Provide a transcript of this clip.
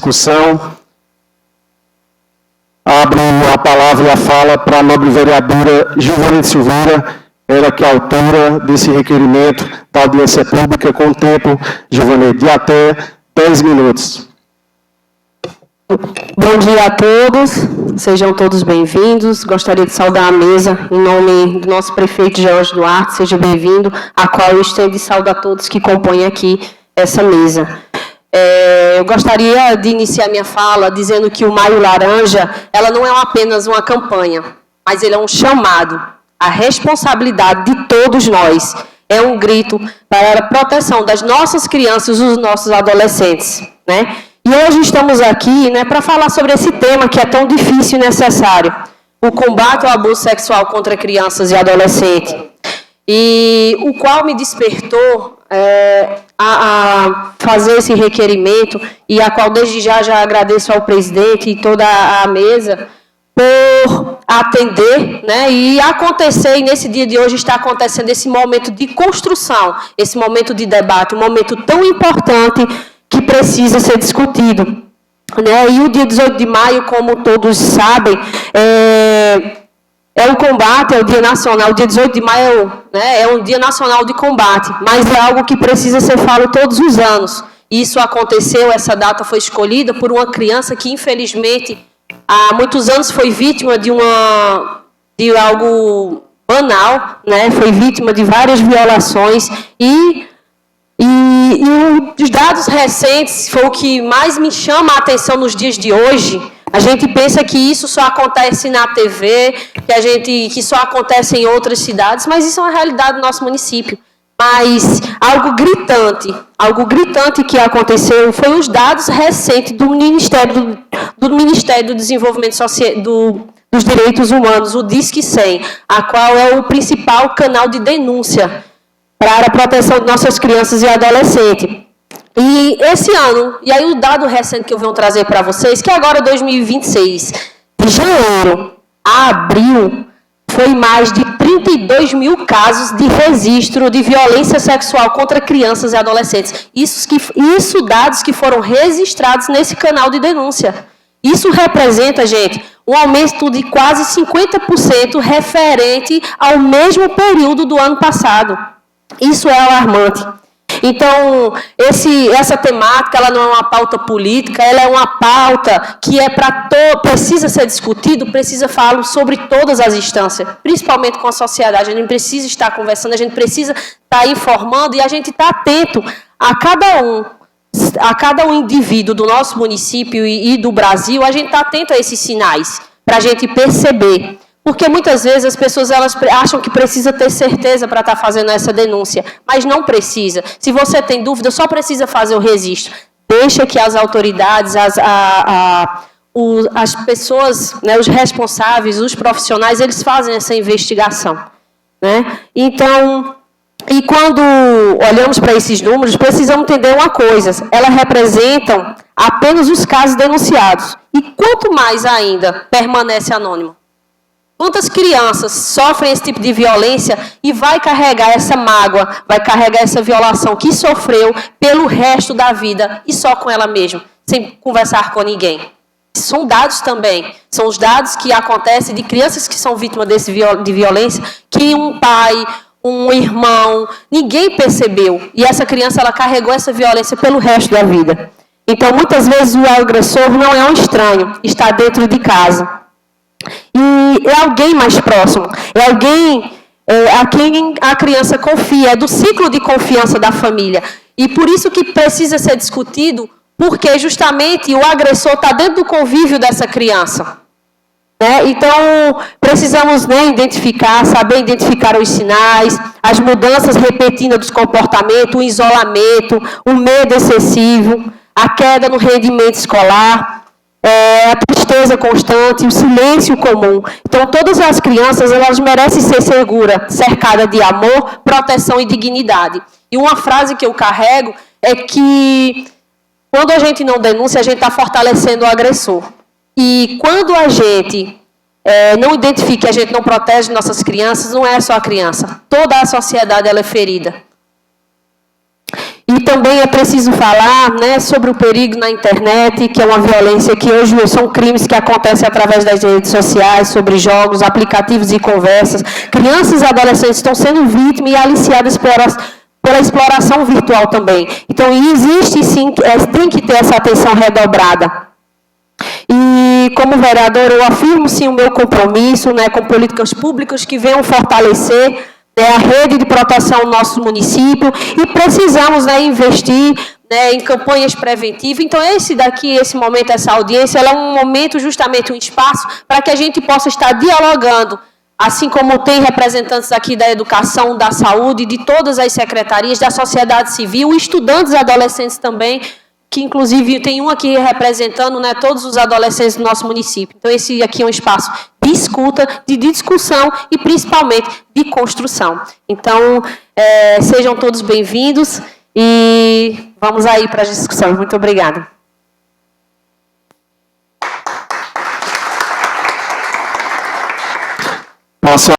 discussão. Abro a palavra e a fala para a nobre vereadora Giovanete Silveira, ela que é autora desse requerimento da audiência pública, com tempo, Giovanete, de até 10 minutos. Bom dia a todos, sejam todos bem-vindos. Gostaria de saudar a mesa em nome do nosso prefeito George Duarte, seja bem-vindo, a qual eu estendo e saudo a todos que compõem aqui essa mesa. Eu gostaria de iniciar minha fala dizendo que o Maio Laranja, ela não é apenas uma campanha, mas ele é um chamado à responsabilidade de todos nós. É um grito para a proteção das nossas crianças e dos nossos adolescentes, né? E hoje estamos aqui, né, para falar sobre esse tema que é tão difícil e necessário, o combate ao abuso sexual contra crianças e adolescentes, e o qual me despertou a fazer esse requerimento, e a qual desde já agradeço ao presidente e toda a mesa por atender, né, e acontecer, e nesse dia de hoje está acontecendo esse momento de construção, esse momento de debate, um momento tão importante que precisa ser discutido, né? E o dia 18 de maio, como todos sabem, é o combate, é o dia nacional. O dia 18 de maio, né, é um dia nacional de combate, mas é algo que precisa ser falado todos os anos. Isso aconteceu, essa data foi escolhida por uma criança que, infelizmente, há muitos anos foi vítima de algo banal, né? Foi vítima de várias violações e os dados recentes foi o que mais me chama a atenção nos dias de hoje. A gente pensa que isso só acontece na TV, que só acontece em outras cidades, mas isso é uma realidade do nosso município. Mas algo gritante que aconteceu foi os dados recentes do Ministério do Desenvolvimento Social, dos Direitos Humanos, o Disque 100, a qual é o principal canal de denúncia para a proteção de nossas crianças e adolescentes. E esse ano, e aí o dado recente que eu venho trazer para vocês, que agora 2026, de janeiro a abril, foi mais de 32 mil casos de registro de violência sexual contra crianças e adolescentes. Isso dados que foram registrados nesse canal de denúncia. Isso representa, gente, um aumento de quase 50% referente ao mesmo período do ano passado. Isso é alarmante. Então, essa temática, ela não é uma pauta política, ela é uma pauta que precisa ser discutido, precisa falar sobre todas as instâncias, principalmente com a sociedade. A gente precisa estar conversando, a gente precisa estar informando e a gente estar atento a cada um indivíduo do nosso município e do Brasil, a gente está atento a esses sinais, para a gente perceber. Porque muitas vezes as pessoas acham que precisa ter certeza para estar fazendo essa denúncia, mas não precisa. Se você tem dúvida, só precisa fazer o registro. Deixa que as autoridades, as pessoas, né, os responsáveis, os profissionais, eles fazem essa investigação, né? Então, e quando olhamos para esses números, precisamos entender uma coisa: elas representam apenas os casos denunciados. E quanto mais ainda permanece anônimo. Quantas crianças sofrem esse tipo de violência e vai carregar essa mágoa, vai carregar essa violação que sofreu pelo resto da vida e só com ela mesma, sem conversar com ninguém? São dados também, são os dados que acontecem de crianças que são vítimas de violência, que um pai, um irmão, ninguém percebeu. E essa criança, ela carregou essa violência pelo resto da vida. Então, muitas vezes, o agressor não é um estranho, está dentro de casa. E é alguém mais próximo, é alguém a quem a criança confia, é do ciclo de confiança da família. E por isso que precisa ser discutido, porque justamente o agressor está dentro do convívio dessa criança. Né? Então, precisamos, né, saber identificar os sinais, as mudanças repetidas dos comportamentos, o isolamento, o medo excessivo, a queda no rendimento escolar, a tristeza constante, o silêncio comum. Então, todas as crianças, elas merecem ser seguras, cercadas de amor, proteção e dignidade. E uma frase que eu carrego é que, quando a gente não denuncia, a gente está fortalecendo o agressor. E quando a gente não identifica, a gente não protege nossas crianças, não é só a criança. Toda a sociedade ela é ferida. E E também é preciso falar, né, sobre o perigo na internet, que é uma violência que hoje são crimes que acontecem através das redes sociais, sobre jogos, aplicativos e conversas. Crianças e adolescentes estão sendo vítimas e aliciadas pela exploração virtual também. Então, existe sim, tem que ter essa atenção redobrada. E, como vereador, eu afirmo sim o meu compromisso, né, com políticas públicas que venham fortalecer a rede de proteção no nosso município, e precisamos, né, investir, né, em campanhas preventivas. Então, esse momento, essa audiência, ela é um momento, justamente um espaço, para que a gente possa estar dialogando, assim como tem representantes aqui da educação, da saúde, de todas as secretarias, da sociedade civil, estudantes e adolescentes também, que inclusive tem um aqui representando, né, todos os adolescentes do nosso município. Então, esse aqui é um espaço de escuta, de discussão e, principalmente, de construção. Então, sejam todos bem-vindos e vamos aí para as discussões. Muito obrigada. Posso